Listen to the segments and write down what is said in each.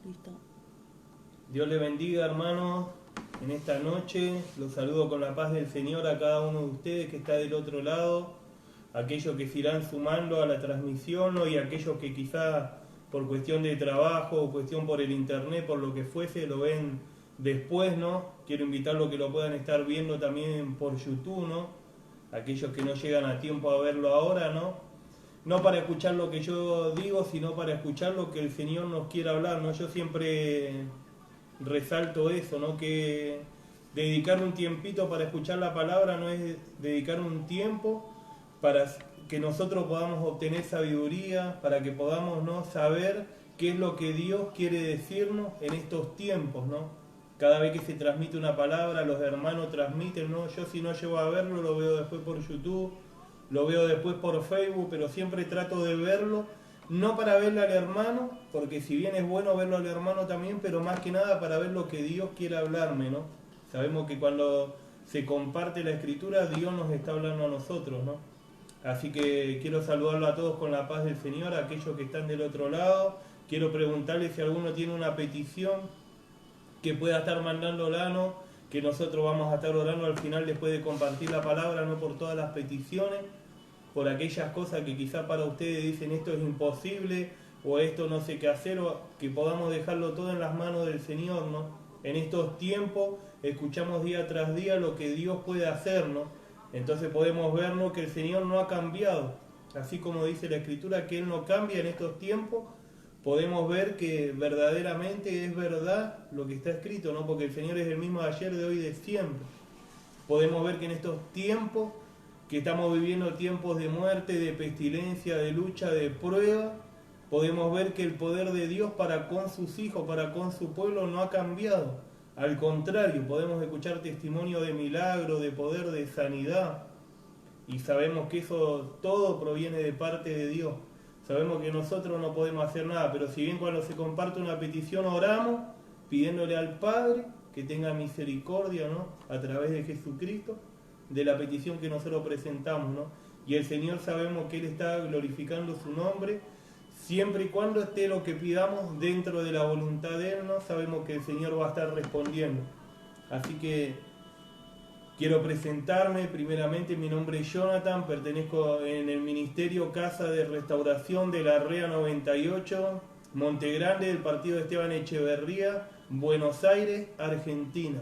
Listo. Dios le bendiga, hermanos, en esta noche. Los saludo con la paz del Señor a cada uno de ustedes que está del otro lado, aquellos que se irán sumando a la transmisión, ¿no? Y aquellos que quizá por cuestión de trabajo o cuestión por el internet, por lo que fuese, lo ven después, ¿no? Quiero invitarlos a que lo puedan estar viendo también por YouTube, ¿no? Aquellos que no llegan a tiempo a verlo ahora, ¿no? No para escuchar lo que yo digo, sino para escuchar lo que el Señor nos quiere hablar, ¿no? Yo siempre resalto eso, ¿no? Que dedicar un tiempito para escuchar la palabra no es dedicar un tiempo para que nosotros podamos obtener sabiduría, para que podamos, ¿no?, saber qué es lo que Dios quiere decirnos en estos tiempos, ¿no? Cada vez que se transmite una palabra, los hermanos transmiten, ¿no? Yo si no llego a verlo, lo veo después por YouTube, lo veo después por Facebook, pero siempre trato de verlo, no para verle al hermano, porque si bien es bueno verlo al hermano también, pero más que nada para ver lo que Dios quiere hablarme, ¿no? Sabemos que cuando se comparte la escritura, Dios nos está hablando a nosotros, ¿no? Así que quiero saludarlo a todos con la paz del Señor, a aquellos que están del otro lado. Quiero preguntarles si alguno tiene una petición que pueda estar mandándola, ¿no? Que nosotros vamos a estar orando al final después de compartir la palabra, no por todas las peticiones, por aquellas cosas que quizá para ustedes dicen esto es imposible o esto no sé qué hacer, o que podamos dejarlo todo en las manos del Señor, ¿no? En estos tiempos escuchamos día tras día lo que Dios puede hacer, ¿no? Entonces podemos ver, ¿no?, que el Señor no ha cambiado, así como dice la Escritura que Él no cambia en estos tiempos. Podemos ver que verdaderamente es verdad lo que está escrito, ¿no? Porque el Señor es el mismo de ayer, de hoy y de siempre. Podemos ver que en estos tiempos que estamos viviendo, tiempos de muerte, de pestilencia, de lucha, de prueba, podemos ver que el poder de Dios para con sus hijos, para con su pueblo, no ha cambiado. Al contrario, podemos escuchar testimonio de milagro, de poder, de sanidad, y sabemos que eso todo proviene de parte de Dios. Sabemos que nosotros no podemos hacer nada, pero si bien cuando se comparte una petición oramos, pidiéndole al Padre que tenga misericordia, ¿no?, a través de Jesucristo, de la petición que nosotros presentamos, ¿no? Y el Señor sabemos que Él está glorificando su nombre, siempre y cuando esté lo que pidamos dentro de la voluntad de Él, ¿no? Sabemos que el Señor va a estar respondiendo. Así que quiero presentarme. Primeramente, mi nombre es Jonathan, pertenezco en el Ministerio Casa de Restauración de la REA 98, Monte Grande, del partido de Esteban Echeverría, Buenos Aires, Argentina.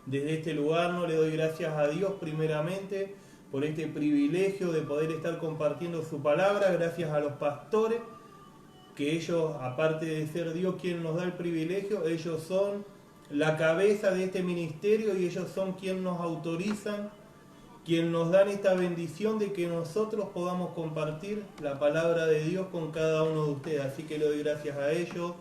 Desde este lugar no le doy gracias a Dios primeramente por este privilegio de poder estar compartiendo su palabra, gracias a los pastores, que ellos, aparte de ser Dios quien nos da el privilegio, ellos son la cabeza de este ministerio y ellos son quien nos autorizan, quien nos dan esta bendición de que nosotros podamos compartir la palabra de Dios con cada uno de ustedes. Así que le doy gracias a ellos,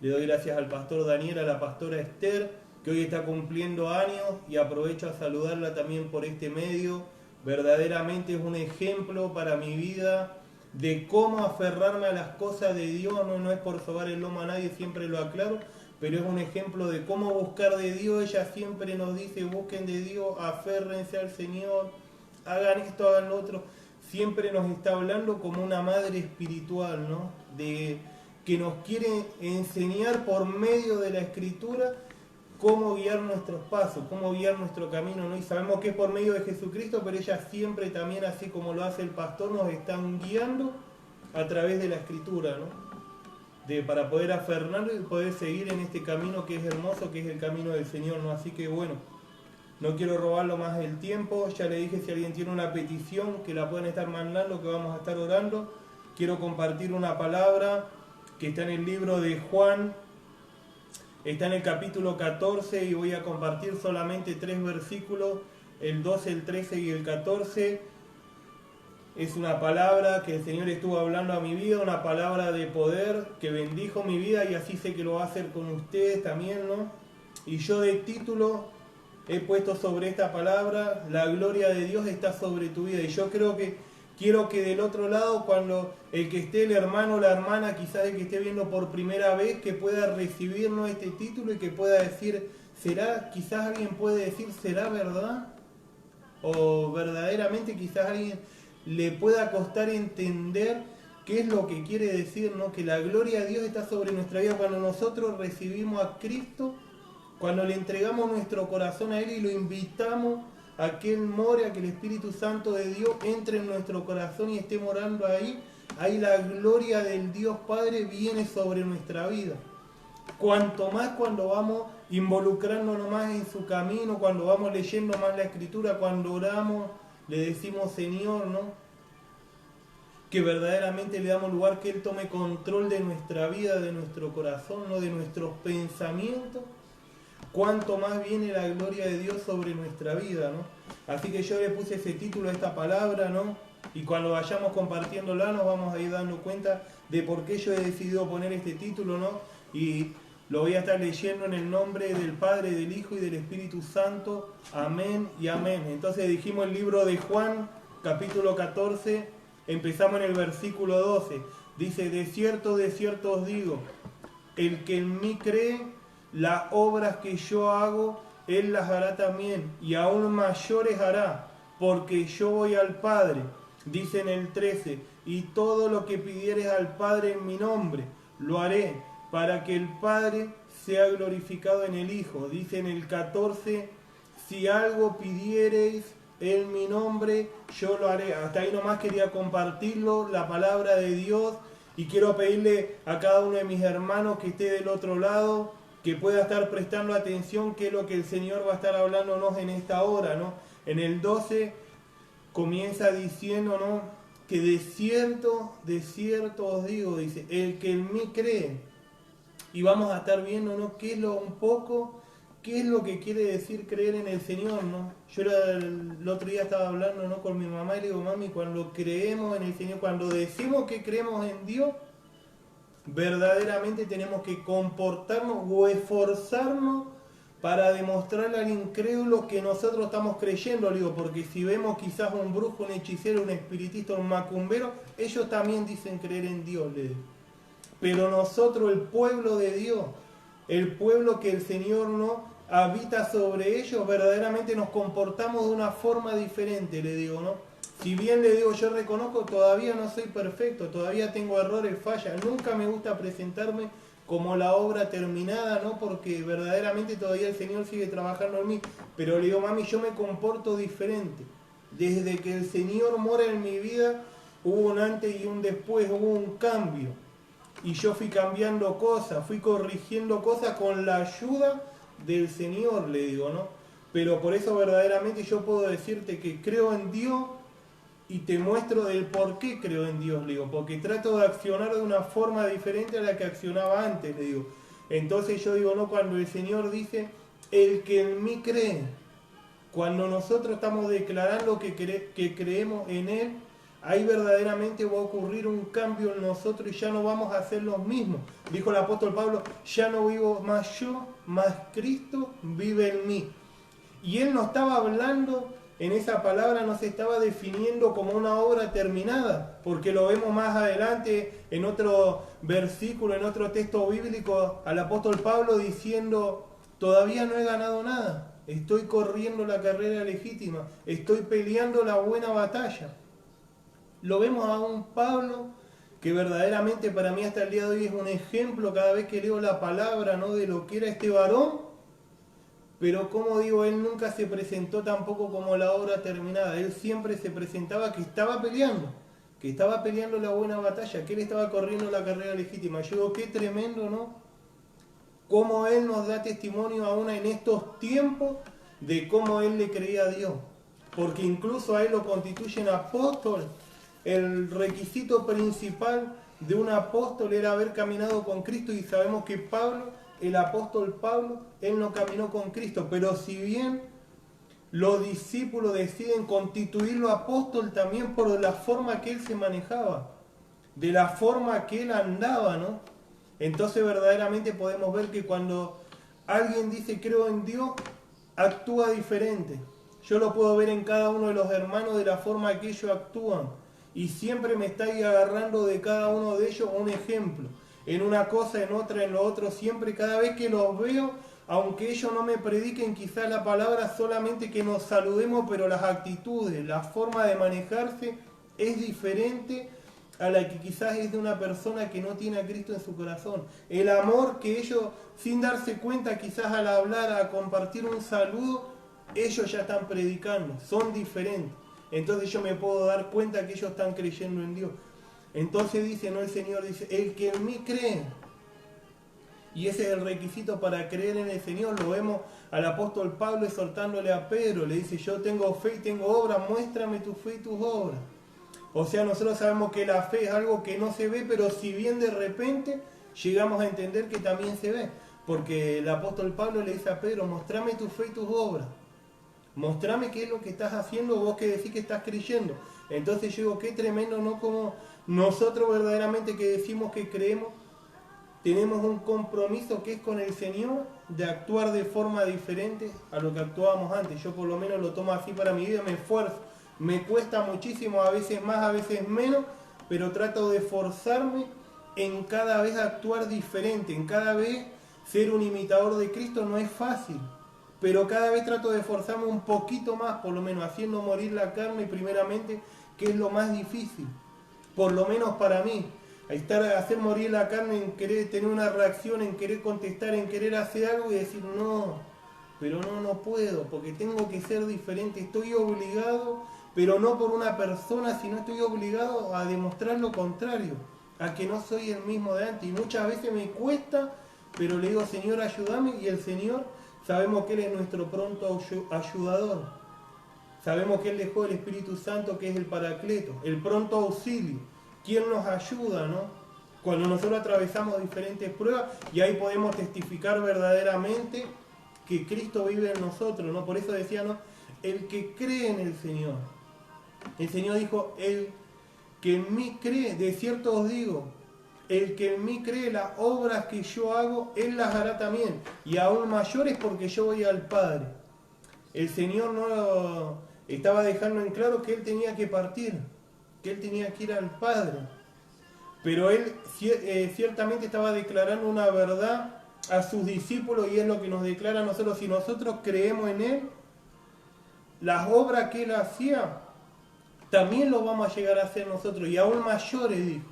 le doy gracias al pastor Daniel, a la pastora Esther, que hoy está cumpliendo años, y aprovecho a saludarla también por este medio. Verdaderamente es un ejemplo para mi vida de cómo aferrarme a las cosas de Dios. No es por sobar el lomo a nadie, siempre lo aclaro, pero es un ejemplo de cómo buscar de Dios. Ella siempre nos dice: busquen de Dios, aférrense al Señor, hagan esto, hagan lo otro. Siempre nos está hablando como una madre espiritual, ¿no? De que nos quiere enseñar por medio de la Escritura cómo guiar nuestros pasos, cómo guiar nuestro camino, ¿no? Y sabemos que es por medio de Jesucristo, pero ella siempre también, así como lo hace el pastor, nos están guiando a través de la Escritura, ¿no? Para poder aferrarnos y poder seguir en este camino que es hermoso, que es el camino del Señor, ¿no? Así que bueno, no quiero robarlo más el tiempo. Ya le dije, si alguien tiene una petición, que la pueden estar mandando, que vamos a estar orando. Quiero compartir una palabra que está en el libro de Juan. Está en el capítulo 14 y voy a compartir solamente 3 versículos, el 12, el 13 y el 14. Es una palabra que el Señor estuvo hablando a mi vida, una palabra de poder que bendijo mi vida, y así sé que lo va a hacer con ustedes también, ¿no? Y yo de título he puesto sobre esta palabra: la gloria de Dios está sobre tu vida. Y yo quiero que del otro lado, cuando el que esté, el hermano o la hermana, quizás el que esté viendo por primera vez, que pueda recibirnos este título y que pueda decir: ¿será? Quizás alguien puede decir: ¿será verdad? O verdaderamente quizás alguien le pueda costar entender ¿Qué es lo que quiere decir, no? Que la gloria de Dios está sobre nuestra vida cuando nosotros recibimos a Cristo, cuando le entregamos nuestro corazón a Él y lo invitamos a que Él more, a que el Espíritu Santo de Dios entre en nuestro corazón y esté morando ahí. Ahí la gloria del Dios Padre viene sobre nuestra vida. Cuanto más cuando vamos involucrándonos más en su camino, cuando vamos leyendo más la Escritura, cuando oramos, le decimos Señor, ¿no? Que verdaderamente le damos lugar que Él tome control de nuestra vida, de nuestro corazón, ¿no? De nuestros pensamientos. Cuanto más viene la gloria de Dios sobre nuestra vida, ¿no? Así que yo le puse ese título a esta palabra, ¿no? Y cuando vayamos compartiéndola nos vamos a ir dando cuenta de por qué yo he decidido poner este título, ¿no? Y lo voy a estar leyendo en el nombre del Padre, del Hijo y del Espíritu Santo. Amén y amén. Entonces dijimos el libro de Juan, capítulo 14, empezamos en el versículo 12. Dice, de cierto os digo, el que en mí cree, las obras que yo hago, Él las hará también, y aún mayores hará, porque yo voy al Padre. Dice en el 13, y todo lo que pidieres al Padre en mi nombre, lo haré, para que el Padre sea glorificado en el Hijo. Dice en el 14, si algo pidiereis en mi nombre, yo lo haré. Hasta ahí nomás quería compartirlo, la palabra de Dios, y quiero pedirle a cada uno de mis hermanos que esté del otro lado, que pueda estar prestando atención, que es lo que el Señor va a estar hablándonos en esta hora, ¿no? En el 12 comienza diciendo, ¿no? Que de cierto os digo, dice, el que en mí cree. Y vamos a estar viendo, ¿no? Qué es lo que quiere decir creer en el Señor, ¿no? Yo el otro día estaba hablando, ¿no? Con mi mamá y le digo, mami, cuando creemos en el Señor, cuando decimos que creemos en Dios, verdaderamente tenemos que comportarnos o esforzarnos para demostrarle al incrédulo que nosotros estamos creyendo, digo, porque si vemos quizás un brujo, un hechicero, un espiritista, un macumbero, ellos también dicen creer en Dios, le digo. Pero nosotros, el pueblo de Dios, el pueblo que el Señor no habita sobre ellos, verdaderamente nos comportamos de una forma diferente, le digo, ¿no? Si bien le digo, yo reconozco, todavía no soy perfecto, todavía tengo errores, fallas, nunca me gusta presentarme como la obra terminada, ¿no? Porque verdaderamente todavía el Señor sigue trabajando en mí. Pero le digo, mami, yo me comporto diferente. Desde que el Señor mora en mi vida, hubo un antes y un después, hubo un cambio. Y yo fui cambiando cosas, fui corrigiendo cosas con la ayuda del Señor, le digo, ¿no? Pero por eso verdaderamente yo puedo decirte que creo en Dios y te muestro del por qué creo en Dios, le digo, porque trato de accionar de una forma diferente a la que accionaba antes, le digo. Entonces yo digo, no, cuando el Señor dice, el que en mí cree, cuando nosotros estamos declarando que creemos en Él, ahí verdaderamente va a ocurrir un cambio en nosotros y ya no vamos a ser los mismos. Dijo el apóstol Pablo, ya no vivo más yo, más Cristo vive en mí. Y él no estaba hablando, en esa palabra no se estaba definiendo como una obra terminada, porque lo vemos más adelante en otro versículo, en otro texto bíblico, al apóstol Pablo diciendo, todavía no he ganado nada, estoy corriendo la carrera legítima, estoy peleando la buena batalla. Lo vemos a un Pablo que verdaderamente para mí hasta el día de hoy es un ejemplo cada vez que leo la palabra, ¿no? De lo que era este varón, pero como digo, él nunca se presentó tampoco como la obra terminada, él siempre se presentaba que estaba peleando la buena batalla, que él estaba corriendo la carrera legítima. Yo digo, qué tremendo, ¿no? Cómo él nos da testimonio aún en estos tiempos de cómo él le creía a Dios, porque incluso a él lo constituyen apóstol. El requisito principal de un apóstol era haber caminado con Cristo, y sabemos que Pablo, el apóstol Pablo, él no caminó con Cristo, pero si bien los discípulos deciden constituirlo apóstol también por la forma que él se manejaba, de la forma que él andaba, ¿no? Entonces verdaderamente podemos ver que cuando alguien dice creo en Dios, actúa diferente. Yo lo puedo ver en cada uno de los hermanos de la forma que ellos actúan. Y siempre me está ahí agarrando de cada uno de ellos un ejemplo. En una cosa, en otra, en lo otro. Siempre, cada vez que los veo, aunque ellos no me prediquen quizás la palabra, solamente que nos saludemos, pero las actitudes, la forma de manejarse es diferente a la que quizás es de una persona que no tiene a Cristo en su corazón. El amor que ellos, sin darse cuenta, quizás al hablar, a compartir un saludo, ellos ya están predicando, son diferentes. Entonces yo me puedo dar cuenta que ellos están creyendo en Dios. Entonces dice, no, el Señor dice, el que en mí cree. Y ese es el requisito para creer en el Señor. Lo vemos al apóstol Pablo exhortándole a Pedro. Le dice, yo tengo fe y tengo obras, muéstrame tu fe y tus obras. O sea, nosotros sabemos que la fe es algo que no se ve, pero si bien de repente llegamos a entender que también se ve. Porque el apóstol Pablo le dice a Pedro, mostrame tu fe y tus obras. Mostrame qué es lo que estás haciendo vos que decís que estás creyendo. Entonces yo digo, qué tremendo, ¿no? Como nosotros verdaderamente que decimos que creemos, tenemos un compromiso que es con el Señor de actuar de forma diferente a lo que actuábamos antes. Yo por lo menos lo tomo así para mi vida, me esfuerzo. Me cuesta muchísimo, a veces más, a veces menos, pero trato de esforzarme en cada vez actuar diferente, en cada vez ser un imitador de Cristo. No es fácil, pero cada vez trato de esforzarme un poquito más, por lo menos haciendo morir la carne primeramente, que es lo más difícil, por lo menos para mí. Hacer morir la carne en querer tener una reacción, en querer contestar, en querer hacer algo y decir no, pero no puedo, porque tengo que ser diferente, estoy obligado, pero no por una persona, sino estoy obligado a demostrar lo contrario, a que no soy el mismo de antes. Y muchas veces me cuesta, pero le digo, Señor, ayúdame, y el Señor, sabemos que Él es nuestro pronto ayudador. Sabemos que Él dejó el Espíritu Santo, que es el Paracleto, el pronto auxilio. ¿Quién nos ayuda, no? Cuando nosotros atravesamos diferentes pruebas, y ahí podemos testificar verdaderamente que Cristo vive en nosotros, ¿no? Por eso decía, ¿no? El que cree en el Señor. El Señor dijo, el que en mí cree, de cierto os digo, el que en mí cree, las obras que yo hago, Él las hará también, y aún mayores, porque yo voy al Padre. El Señor no estaba dejando en claro que Él tenía que partir, que Él tenía que ir al Padre, pero Él ciertamente estaba declarando una verdad a sus discípulos, y es lo que nos declara a nosotros. Si nosotros creemos en Él, las obras que Él hacía, también lo vamos a llegar a hacer nosotros, y aún mayores, dijo,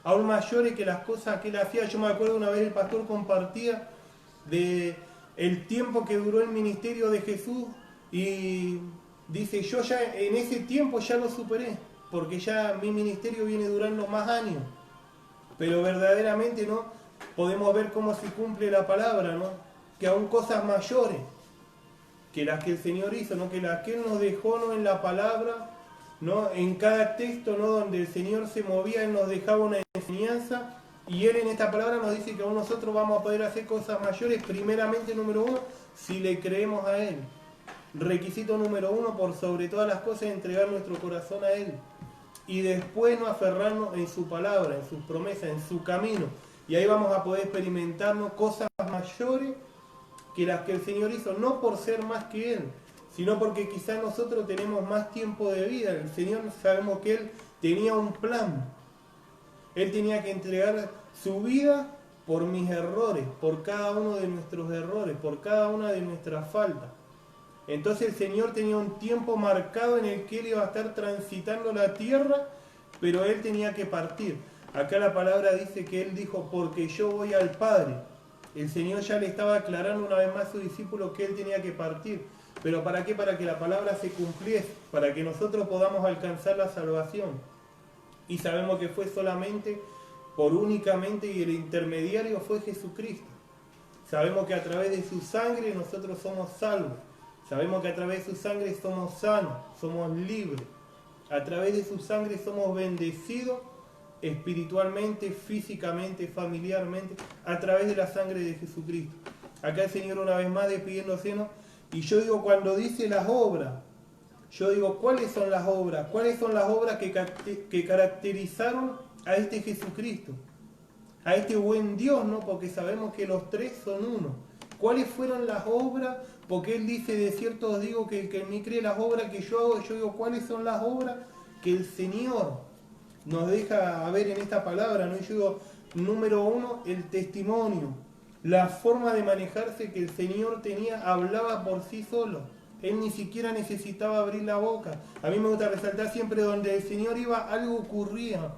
aún mayores que las cosas que Él hacía. Yo me acuerdo una vez el pastor compartía de el tiempo que duró el ministerio de Jesús, y dice, yo ya en ese tiempo ya lo superé, porque ya mi ministerio viene durando más años, pero verdaderamente no podemos ver cómo se cumple la palabra, ¿no? Que aún cosas mayores que las que el Señor hizo, ¿no? Que las que Él nos dejó, ¿no? En la palabra, ¿no? En cada texto, ¿no? Donde el Señor se movía, Él nos dejaba una enseñanza, y Él en esta palabra nos dice que aún nosotros vamos a poder hacer cosas mayores, primeramente, número uno, si le creemos a Él. Requisito número uno, por sobre todas las cosas, entregar nuestro corazón a Él. Y después no aferrarnos en su palabra, en sus promesas, en su camino. Y ahí vamos a poder experimentarnos cosas mayores que las que el Señor hizo, no por ser más que Él, sino porque quizás nosotros tenemos más tiempo de vida. El Señor, sabemos que Él tenía un plan. Él tenía que entregar su vida por mis errores, por cada uno de nuestros errores, por cada una de nuestras faltas. Entonces el Señor tenía un tiempo marcado en el que Él iba a estar transitando la tierra, pero Él tenía que partir. Acá la palabra dice que Él dijo, porque yo voy al Padre. El Señor ya le estaba aclarando una vez más a sus discípulos que Él tenía que partir. ¿Pero para qué? Para que la palabra se cumpliese, para que nosotros podamos alcanzar la salvación. Y sabemos que fue solamente, por únicamente, y el intermediario fue Jesucristo. Sabemos que a través de su sangre nosotros somos salvos. Sabemos que a través de su sangre somos sanos, somos libres. A través de su sangre somos bendecidos espiritualmente, físicamente, familiarmente, a través de la sangre de Jesucristo. Acá el Señor una vez más despidiéndose, ¿no? Y yo digo, cuando dice las obras, yo digo, ¿cuáles son las obras? ¿Cuáles son las obras que caracterizaron a este Jesucristo? A este buen Dios, ¿no? Porque sabemos que los tres son uno. ¿Cuáles fueron las obras? Porque Él dice, de cierto os digo que el que en mí cree las obras que yo hago, yo digo, ¿cuáles son las obras que el Señor nos deja ver en esta palabra, ¿no? Y yo digo, número uno, el testimonio. La forma de manejarse que el Señor tenía, hablaba por sí solo. Él ni siquiera necesitaba abrir la boca. A mí me gusta resaltar siempre donde el Señor iba, algo ocurría.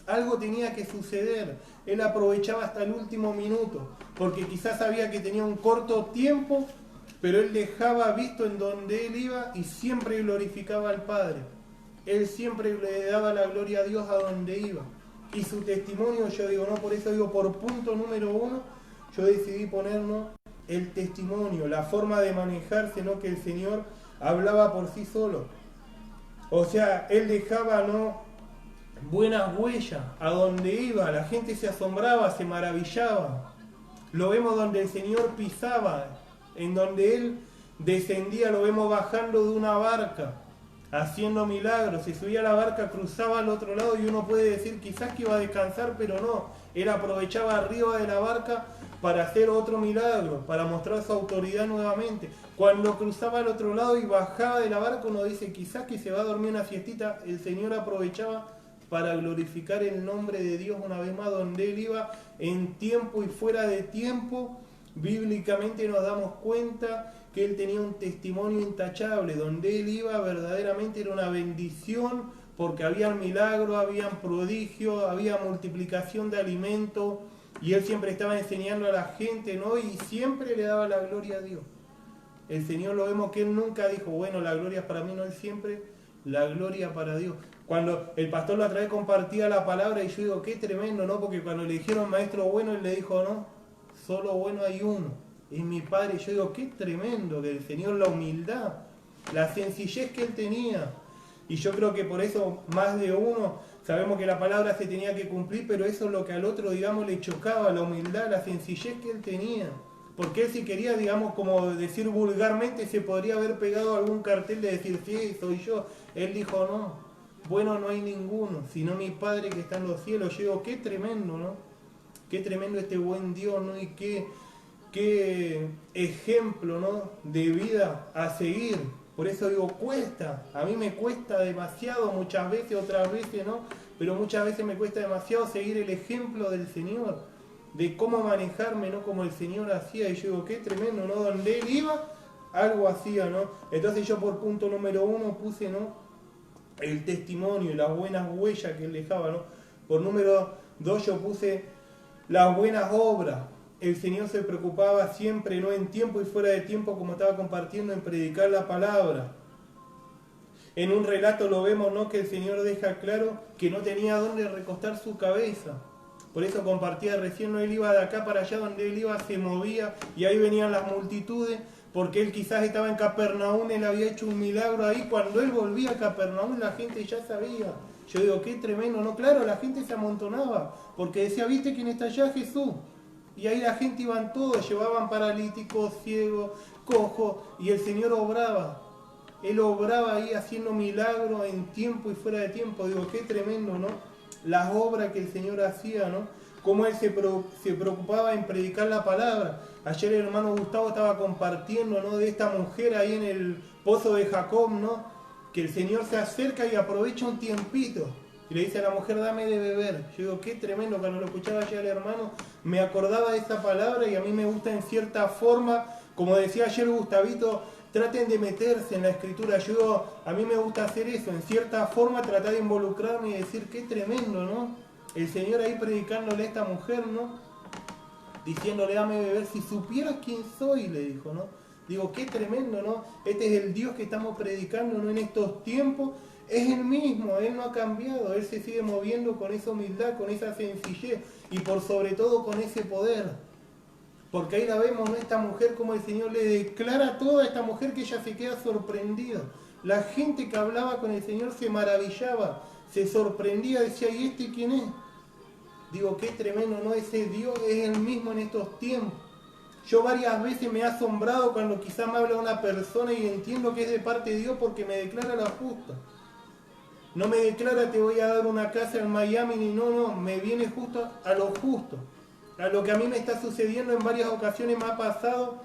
algo tenía que suceder. Él aprovechaba hasta el último minuto, porque quizás sabía que tenía un corto tiempo, pero él dejaba visto en donde él iba y siempre glorificaba al Padre. Él siempre le daba la gloria a Dios a donde iba. Y su testimonio, yo digo, no, por eso digo, por punto número 1, yo decidí ponernos el testimonio, la forma de manejarse, ¿no? Que el Señor hablaba por sí solo. O sea, él dejaba, ¿no?, buenas huellas a donde iba, la gente se asombraba, se maravillaba. Lo vemos donde el Señor pisaba, en donde él descendía, lo vemos bajando de una barca, haciendo milagros. Se subía a la barca, cruzaba al otro lado y uno puede decir quizás que iba a descansar, pero no. Él aprovechaba arriba de la barca para hacer otro milagro, para mostrar su autoridad nuevamente. Cuando cruzaba al otro lado y bajaba de la barca, uno dice quizás que se va a dormir una siestita. El Señor aprovechaba para glorificar el nombre de Dios una vez más, donde él iba en tiempo y fuera de tiempo. Bíblicamente nos damos cuenta que él tenía un testimonio intachable, donde él iba verdaderamente era una bendición, porque había milagros, había prodigios, había multiplicación de alimentos, y él siempre estaba enseñando a la gente, ¿no? Y siempre le daba la gloria a Dios. El Señor lo vemos que él nunca dijo, bueno, la gloria es para mí, no, él siempre, la gloria para Dios. Cuando el pastor la otra vez compartía la palabra, y yo digo, qué tremendo, ¿no? Porque cuando le dijeron maestro bueno, él le dijo, no, solo bueno hay uno, es mi Padre. Yo digo, qué tremendo que el Señor, la humildad, la sencillez que él tenía. Y yo creo que por eso más de uno, sabemos que la palabra se tenía que cumplir, pero eso es lo que al otro, digamos, le chocaba, la humildad, la sencillez que él tenía. Porque él, si quería, digamos, como decir vulgarmente, se podría haber pegado algún cartel de decir, sí, soy yo. Él dijo, no, bueno no hay ninguno, sino mi Padre que está en los cielos. Yo digo, qué tremendo, ¿no? Qué tremendo este buen Dios, ¿no? Y qué ejemplo, ¿no?, de vida a seguir. Por eso digo, cuesta. A mí me cuesta demasiado, muchas veces, otras veces, ¿no? Pero muchas veces me cuesta demasiado seguir el ejemplo del Señor, de cómo manejarme, ¿no?, como el Señor hacía. Y yo digo, qué tremendo, ¿no? Donde él iba, algo hacía, ¿no? Entonces yo por punto número 1 puse, ¿no?, el testimonio y las buenas huellas que él dejaba, ¿no? Por número 2 yo puse las buenas obras. El Señor se preocupaba siempre, ¿no?, en tiempo y fuera de tiempo, como estaba compartiendo, en predicar la palabra. En un relato lo vemos, ¿no?, que el Señor deja claro que no tenía dónde recostar su cabeza. Por eso compartía recién, ¿no?, él iba de acá para allá, donde él iba se movía y ahí venían las multitudes, porque él quizás estaba en Capernaum, él había hecho un milagro ahí. Cuando él volvía a Capernaum, la gente ya sabía. Yo digo, qué tremendo, ¿no? Claro, la gente se amontonaba, porque decía, ¿viste quién está allá? Jesús. Y ahí la gente iban todos, llevaban paralíticos, ciegos, cojos, y el Señor obraba. Él obraba ahí haciendo milagros en tiempo y fuera de tiempo. Digo, qué tremendo, ¿no? Las obras que el Señor hacía, ¿no? Cómo él se preocupaba en predicar la palabra. Ayer el hermano Gustavo estaba compartiendo, ¿no?, de esta mujer ahí en el pozo de Jacob, ¿no?, que el Señor se acerca y aprovecha un tiempito y le dice a la mujer, dame de beber. Yo digo, qué tremendo. Cuando lo escuchaba ayer el hermano, me acordaba de esa palabra, y a mí me gusta en cierta forma, como decía ayer Gustavito, traten de meterse en la escritura. Yo, a mí me gusta hacer eso, en cierta forma tratar de involucrarme y decir, qué tremendo, ¿no? El Señor ahí predicándole a esta mujer, ¿no?, diciéndole, dame de beber, si supieras quién soy, le dijo, ¿no? Digo, qué tremendo, ¿no? Este es el Dios que estamos predicando, ¿no?, en estos tiempos. Es el mismo, Él no ha cambiado, Él se sigue moviendo con esa humildad, con esa sencillez y por sobre todo con ese poder. Porque ahí la vemos, ¿no?, esta mujer, como el Señor le declara a toda esta mujer que ella se queda sorprendida. La gente que hablaba con el Señor se maravillaba, se sorprendía, decía, ¿y este quién es? Digo, qué tremendo, ¿no? Ese Dios es el mismo en estos tiempos. Yo varias veces me he asombrado cuando quizá me habla una persona y entiendo que es de parte de Dios, porque me declara la justa. No me declara, te voy a dar una casa en Miami, ni no, me viene justo a lo justo. A lo que a mí me está sucediendo en varias ocasiones me ha pasado.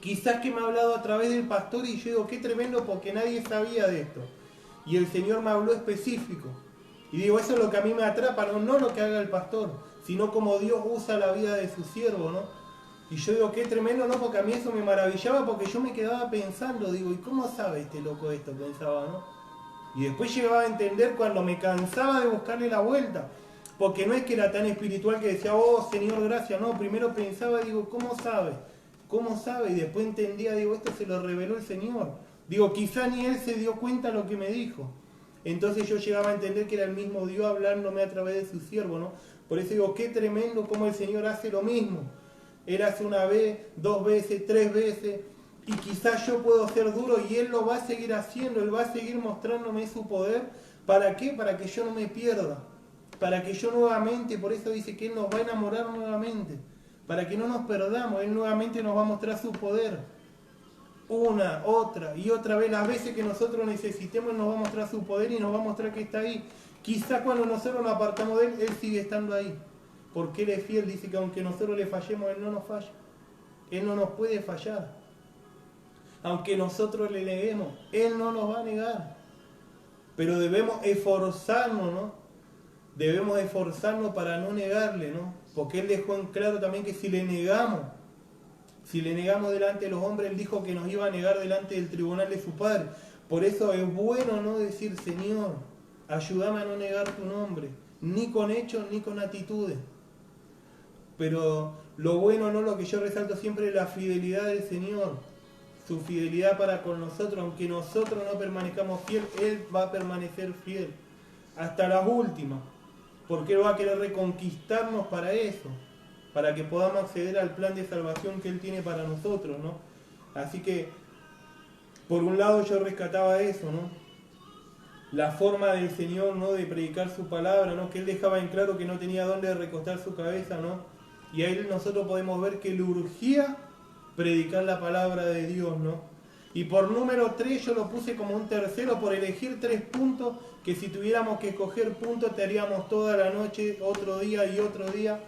Quizás que me ha hablado a través del pastor y yo digo, qué tremendo, porque nadie sabía de esto. Y el Señor me habló específico. Y digo, eso es lo que a mí me atrapa, no lo que haga el pastor, sino como Dios usa la vida de su siervo, ¿no? Y yo digo, qué tremendo, ¿no? Porque a mí eso me maravillaba, porque yo me quedaba pensando, digo, ¿y cómo sabe este loco esto? Pensaba, ¿no? Y después llegaba a entender cuando me cansaba de buscarle la vuelta. Porque no es que era tan espiritual que decía, oh Señor, gracias. No, primero pensaba, digo, ¿cómo sabe? ¿Cómo sabe? Y después entendía, digo, esto se lo reveló el Señor. Digo, quizá ni Él se dio cuenta de lo que me dijo. Entonces yo llegaba a entender que era el mismo Dios hablándome a través de su siervo, ¿no? Por eso digo, qué tremendo cómo el Señor hace lo mismo. Él hace una vez, 2 veces, 3 veces, y quizás yo puedo ser duro y Él lo va a seguir haciendo, Él va a seguir mostrándome su poder. ¿Para qué? Para que yo no me pierda, para que yo nuevamente, por eso dice que Él nos va a enamorar nuevamente, para que no nos perdamos, Él nuevamente nos va a mostrar su poder. Una, otra y otra vez, las veces que nosotros necesitemos, Él nos va a mostrar su poder y nos va a mostrar que está ahí. Quizás cuando nosotros nos apartamos de Él, Él sigue estando ahí. Porque Él es fiel, dice que aunque nosotros le fallemos, Él no nos falla. Él no nos puede fallar. Aunque nosotros le neguemos, Él no nos va a negar. Pero debemos esforzarnos, ¿no? Debemos esforzarnos para no negarle, ¿no? Porque Él dejó en claro también que si le negamos delante de los hombres, Él dijo que nos iba a negar delante del tribunal de su Padre. Por eso es bueno no decir, Señor, ayúdame a no negar tu nombre, ni con hechos ni con actitudes. Pero lo bueno, no, lo que yo resalto siempre es la fidelidad del Señor, su fidelidad para con nosotros. Aunque nosotros no permanezcamos fiel, Él va a permanecer fiel hasta las últimas, porque Él va a querer reconquistarnos para eso, para que podamos acceder al plan de salvación que Él tiene para nosotros, ¿no? Así que, por un lado yo rescataba eso, ¿no? La forma del Señor, ¿no? De predicar su palabra, ¿no? Que Él dejaba en claro que no tenía dónde recostar su cabeza, ¿no? Y ahí nosotros podemos ver que le urgía predicar la palabra de Dios, ¿no? Y por número 3 yo lo puse como un tercero, por elegir 3 puntos, que si tuviéramos que escoger puntos te haríamos toda la noche, otro día y otro día,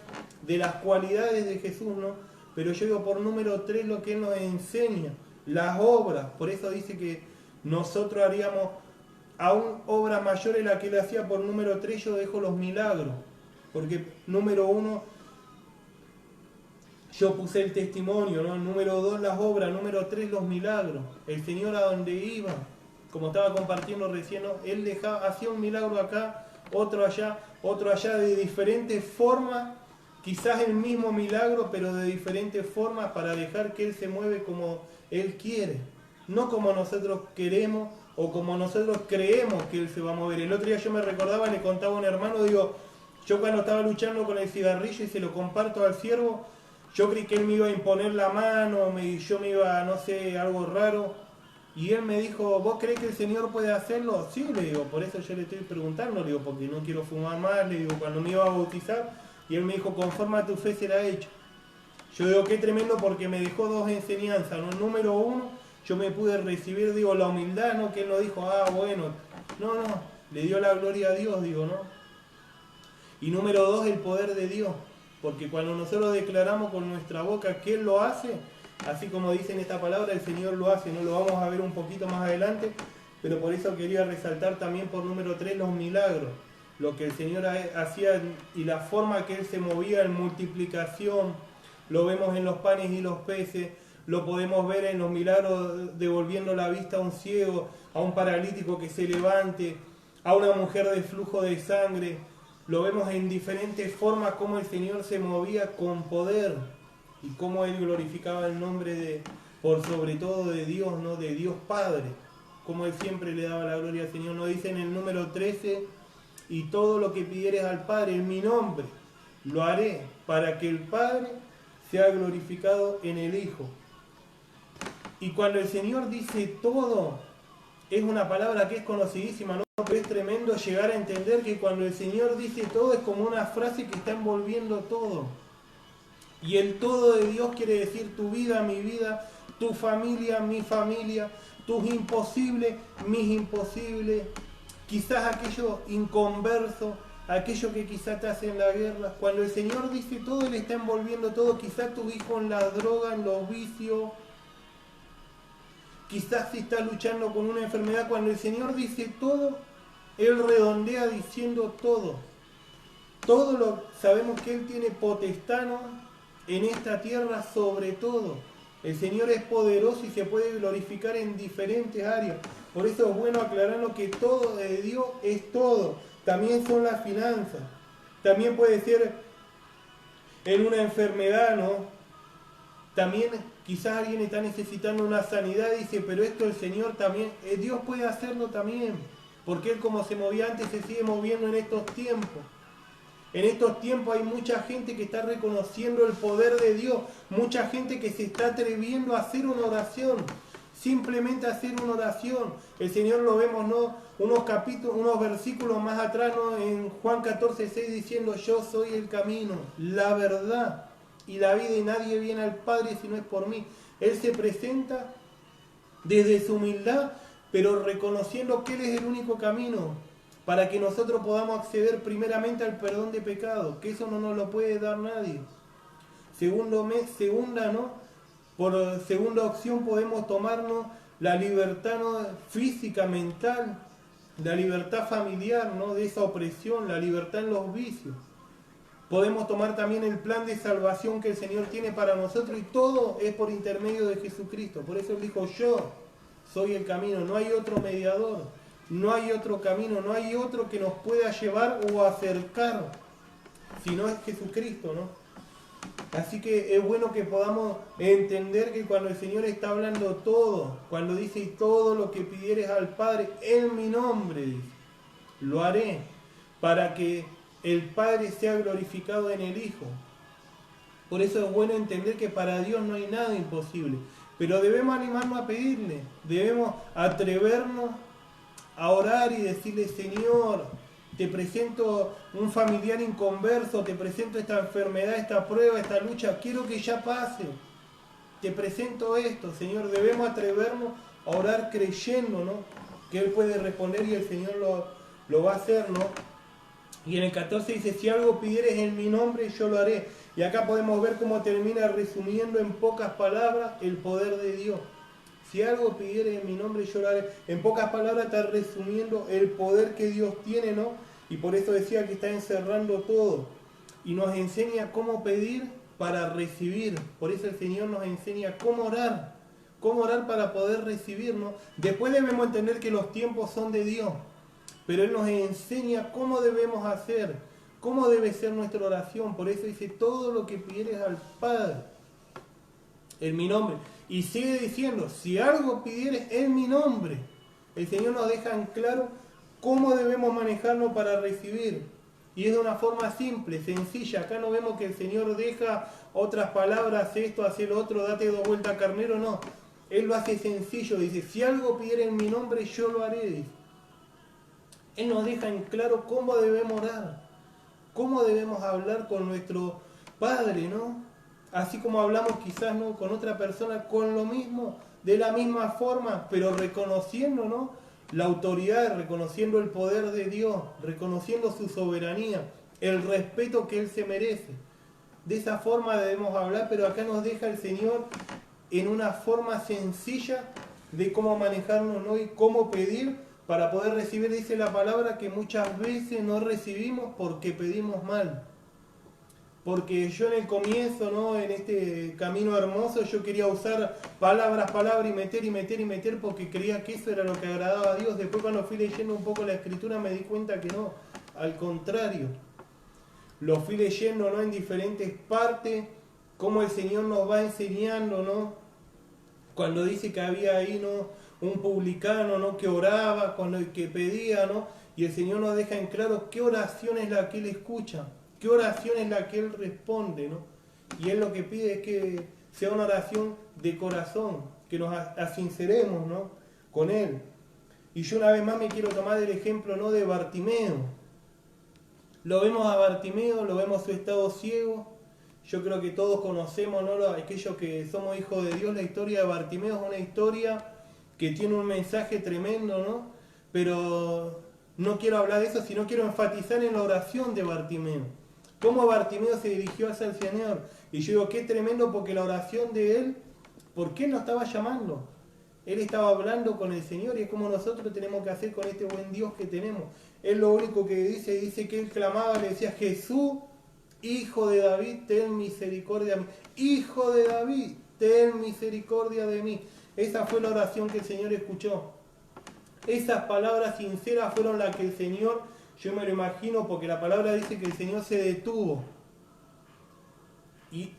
de las cualidades de Jesús, ¿no? Pero yo digo por número 3 lo que Él nos enseña, las obras. Por eso dice que nosotros haríamos aún obras mayores la que Él hacía. Por número 3 yo dejo los milagros, porque número 1 yo puse el testimonio, ¿no? Número 2 las obras, número 3 los milagros. El Señor a donde iba, como estaba compartiendo recién, ¿no? Él hacía un milagro acá, otro allá, de diferentes formas, quizás el mismo milagro, pero de diferentes formas, para dejar que Él se mueve como Él quiere, no como nosotros queremos o como nosotros creemos que Él se va a mover. El otro día yo me recordaba, le contaba a un hermano, digo, yo cuando estaba luchando con el cigarrillo y se lo comparto al siervo, yo creí que Él me iba a imponer la mano, yo me iba, no sé, algo raro. Y Él me dijo, ¿vos crees que el Señor puede hacerlo? Sí, le digo, por eso yo le estoy preguntando, le digo, porque no quiero fumar más, le digo, cuando me iba a bautizar. Y Él me dijo, conforme a tu fe será hecho. Yo digo, qué tremendo, porque me dejó 2 enseñanzas, ¿no? Número 1, yo me pude recibir, digo, la humildad, ¿no? Que Él no dijo, bueno, no, le dio la gloria a Dios, digo, ¿no? Y número 2, el poder de Dios. Porque cuando nosotros declaramos con nuestra boca que Él lo hace, así como dice en esta palabra, el Señor lo hace, ¿no? Lo vamos a ver un poquito más adelante, pero por eso quería resaltar también por número 3 los milagros. Lo que el Señor hacía y la forma que Él se movía en multiplicación, lo vemos en los panes y los peces, lo podemos ver en los milagros devolviendo la vista a un ciego, a un paralítico que se levante, a una mujer de flujo de sangre. Lo vemos en diferentes formas cómo el Señor se movía con poder y cómo Él glorificaba el nombre por sobre todo de Dios, ¿no? De Dios Padre, como Él siempre le daba la gloria al Señor. Nos dice en el número 13, y todo lo que pidieres al Padre en mi nombre, lo haré para que el Padre sea glorificado en el Hijo. Y cuando el Señor dice todo, es una palabra que es conocidísima, ¿no? Pero es tremendo llegar a entender que cuando el Señor dice todo es como una frase que está envolviendo todo. Y el todo de Dios quiere decir tu vida, mi vida, tu familia, mi familia, tus imposibles, mis imposibles, quizás aquello inconverso, aquello que quizás te hace en la guerra. Cuando el Señor dice todo, Él está envolviendo todo. Quizás tu hijo en la droga, en los vicios, quizás si estás luchando con una enfermedad. Cuando el Señor dice todo, Él redondea diciendo todo. Todo lo sabemos que Él tiene potestad, ¿no? En esta tierra sobre todo. El Señor es poderoso y se puede glorificar en diferentes áreas. Por eso es bueno aclararlo que todo de Dios es todo. También son las finanzas. También puede ser en una enfermedad, ¿no? También quizás alguien está necesitando una sanidad y dice, pero esto el Señor también, Dios puede hacerlo también. Porque Él como se movía antes se sigue moviendo en estos tiempos. En estos tiempos hay mucha gente que está reconociendo el poder de Dios, mucha gente que se está atreviendo a hacer una oración, simplemente hacer una oración. El Señor lo vemos, ¿no? Unos versículos más atrás, ¿no? En Juan 14:6 diciendo, yo soy el camino, la verdad y la vida y nadie viene al Padre si no es por mí. Él se presenta desde su humildad, pero reconociendo que Él es el único camino, para que nosotros podamos acceder primeramente al perdón de pecado, que eso no nos lo puede dar nadie. Por segunda opción podemos tomarnos la libertad, ¿no? Física, mental, la libertad familiar, ¿no? De esa opresión, la libertad en los vicios. Podemos tomar también el plan de salvación que el Señor tiene para nosotros y todo es por intermedio de Jesucristo. Por eso Él dijo, yo soy el camino, no hay otro mediador. No hay otro camino, no hay otro que nos pueda llevar o acercar, si no es Jesucristo, ¿no? Así que es bueno que podamos entender que cuando el Señor está hablando todo, cuando dice todo lo que pidieres al Padre, en mi nombre, dice, lo haré, para que el Padre sea glorificado en el Hijo. Por eso es bueno entender que para Dios no hay nada imposible, pero debemos animarnos a pedirle, debemos atrevernos a orar y decirle, Señor, te presento un familiar inconverso, te presento esta enfermedad, esta prueba, esta lucha, quiero que ya pase. Te presento esto, Señor. Debemos atrevernos a orar creyendo, ¿no? Que Él puede responder y el Señor lo va a hacer, ¿no? Y en el 14 dice, si algo pidieres en mi nombre, yo lo haré. Y acá podemos ver cómo termina resumiendo en pocas palabras el poder de Dios. Si algo pidieres en mi nombre, yo lo haré. En pocas palabras está resumiendo el poder que Dios tiene, ¿no? Y por eso decía que está encerrando todo. Y nos enseña cómo pedir para recibir. Por eso el Señor nos enseña cómo orar. Cómo orar para poder recibir, ¿no? Después debemos entender que los tiempos son de Dios. Pero Él nos enseña cómo debemos hacer. Cómo debe ser nuestra oración. Por eso dice, todo lo que pidieres al Padre en mi nombre. Y sigue diciendo, si algo pidieres en mi nombre, el Señor nos deja en claro cómo debemos manejarnos para recibir. Y es de una forma simple, sencilla. Acá no vemos que el Señor deja otras palabras, esto, hacer lo otro, date 2 vueltas carnero, no. Él lo hace sencillo, dice, si algo pidieres en mi nombre, yo lo haré. Dice. Él nos deja en claro cómo debemos orar, cómo debemos hablar con nuestro Padre, ¿no? Así como hablamos quizás, ¿no?, con otra persona, con lo mismo, de la misma forma, pero reconociendo, ¿no?, la autoridad, reconociendo el poder de Dios, reconociendo su soberanía, el respeto que Él se merece. De esa forma debemos hablar, pero acá nos deja el Señor en una forma sencilla de cómo manejarnos, ¿no?, y cómo pedir para poder recibir. Dice la palabra que muchas veces no recibimos porque pedimos mal. Porque yo en el comienzo, ¿no?, en este camino hermoso, yo quería usar palabras y meter, porque creía que eso era lo que agradaba a Dios. Después cuando fui leyendo un poco la Escritura me di cuenta que no, al contrario. Lo fui leyendo, ¿no?, en diferentes partes, cómo el Señor nos va enseñando, ¿no? Cuando dice que había ahí, ¿no?, un publicano, ¿no?, que oraba, que pedía, ¿no? Y el Señor nos deja en claro qué oración es la que Él escucha. ¿Qué oración es la que Él responde, ¿no? Y Él lo que pide es que sea una oración de corazón, que nos asinceremos, ¿no?, con Él. Y yo una vez más me quiero tomar el ejemplo, ¿no?, de Bartimeo. Lo vemos a Bartimeo, lo vemos su estado ciego. Yo creo que todos conocemos, ¿no?, aquellos que somos hijos de Dios, la historia de Bartimeo es una historia que tiene un mensaje tremendo, ¿no? Pero no quiero hablar de eso, sino quiero enfatizar en la oración de Bartimeo. Cómo Bartimeo se dirigió hacia el Señor. Y yo digo, qué tremendo, porque la oración de él, ¿por qué lo estaba llamando? Él estaba hablando con el Señor, y es como nosotros tenemos que hacer con este buen Dios que tenemos. Él lo único que dice que él clamaba, le decía, Jesús, Hijo de David, ten misericordia de mí. Hijo de David, ten misericordia de mí. Esa fue la oración que el Señor escuchó. Esas palabras sinceras fueron las que el Señor, yo me lo imagino, porque la palabra dice que el Señor se detuvo. Y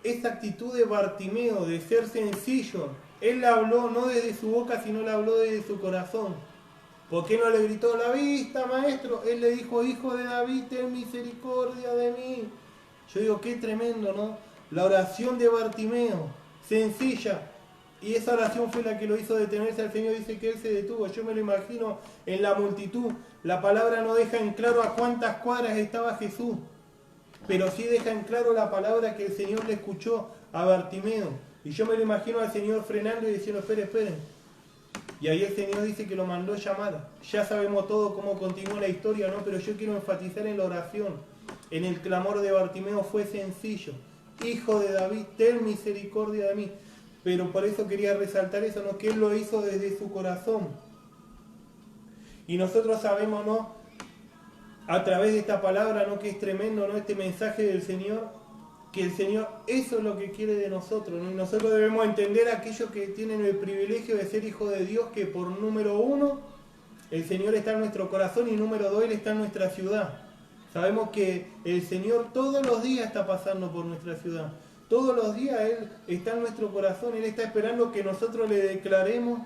esa actitud de Bartimeo, de ser sencillo, él la habló no desde su boca, sino la habló desde su corazón. ¿Por qué no le gritó la vista, maestro? Él le dijo, hijo de David, ten misericordia de mí. Yo digo, qué tremendo, ¿no? La oración de Bartimeo, sencilla. Y esa oración fue la que lo hizo detenerse al Señor. Dice que él se detuvo. Yo me lo imagino en la multitud. La palabra no deja en claro a cuántas cuadras estaba Jesús, pero sí deja en claro la palabra que el Señor le escuchó a Bartimeo. Y yo me lo imagino al Señor frenando y diciendo, esperen. Y ahí el Señor dice que lo mandó llamar. Ya sabemos todo cómo continuó la historia, ¿no? Pero yo quiero enfatizar en la oración. En el clamor de Bartimeo fue sencillo. Hijo de David, ten misericordia de mí. Pero por eso quería resaltar eso, ¿no? Que él lo hizo desde su corazón. Y nosotros sabemos, ¿no? A través de esta palabra, ¿no? Que es tremendo, ¿no? Este mensaje del Señor, que el Señor, eso es lo que quiere de nosotros, ¿no? Y nosotros debemos entender a aquellos que tienen el privilegio de ser hijos de Dios, que por número uno, el Señor está en nuestro corazón, y número dos, Él está en nuestra ciudad. Sabemos que el Señor todos los días está pasando por nuestra ciudad. Todos los días Él está en nuestro corazón, Él está esperando que nosotros le declaremos,